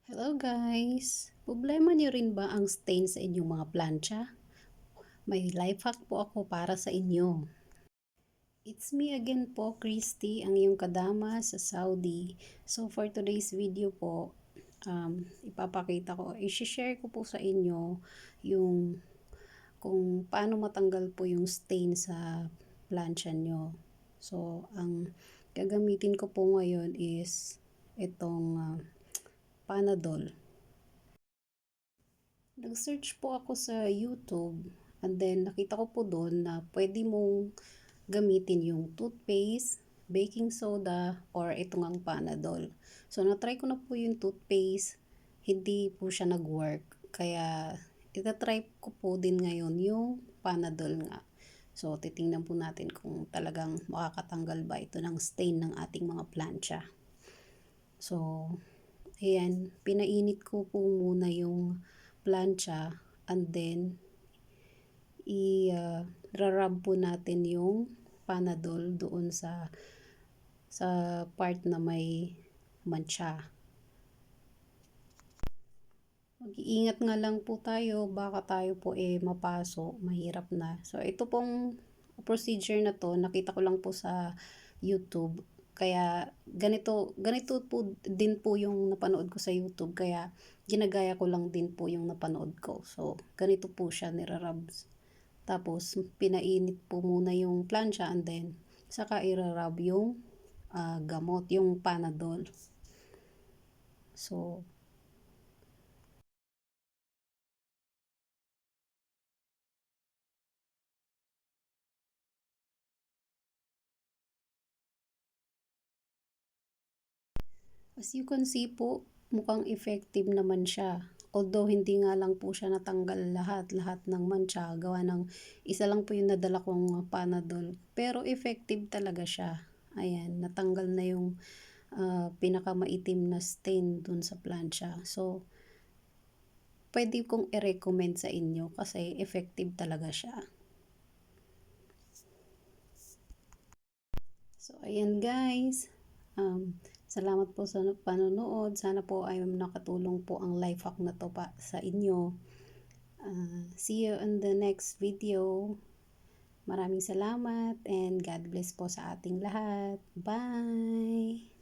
Hello guys! Problema niyo rin ba ang stain sa inyong mga plancha? May life hack po ako para sa inyo. It's me again po, Christy, ang iyong kadama sa Saudi. So for today's video po, ipapakita ko, i-share ko po sa inyo yung kung paano matanggal po yung stain sa plancha nyo. So ang gagamitin ko po ngayon is itong Panadol. Nag-search po ako sa YouTube and then nakita ko po doon na pwede mong gamitin yung toothpaste, baking soda, or itong ang Panadol. So, na-try ko na po yung toothpaste. Hindi po siya nag-work. Kaya, itatry ko po din ngayon yung Panadol nga. So, titingnan po natin kung talagang makakatanggal ba ito ng stain ng ating mga plancha. So, ayan, pinainit ko po muna yung plancha and then i-rub po natin yung Panadol doon sa part na may mancha. Mag-iingat nga lang po tayo, baka tayo po mapaso, mahirap na. So ito pong procedure na to, nakita ko lang po sa YouTube. Kaya ganito po din po yung napanood ko sa YouTube, kaya ginagaya ko lang din po yung napanood ko. So ganito po siya nirarabs. Tapos pinainit po muna yung plancha and then saka irarab yung gamot, yung Panadol. So as you can see po, mukhang effective naman siya. Although hindi nga lang po siya natanggal lahat ng mancha, gawa ng isa lang po yung nadala kong Panadol. Pero effective talaga siya. Ayan, natanggal na yung pinakamaitim na stain dun sa plancha. So, pwede kong i-recommend sa inyo kasi effective talaga siya. So, ayan guys. Salamat po sa panonood. Sana po ay nakatulong po ang life hack na to pa sa inyo. See you in the next video. Maraming salamat and God bless po sa ating lahat. Bye!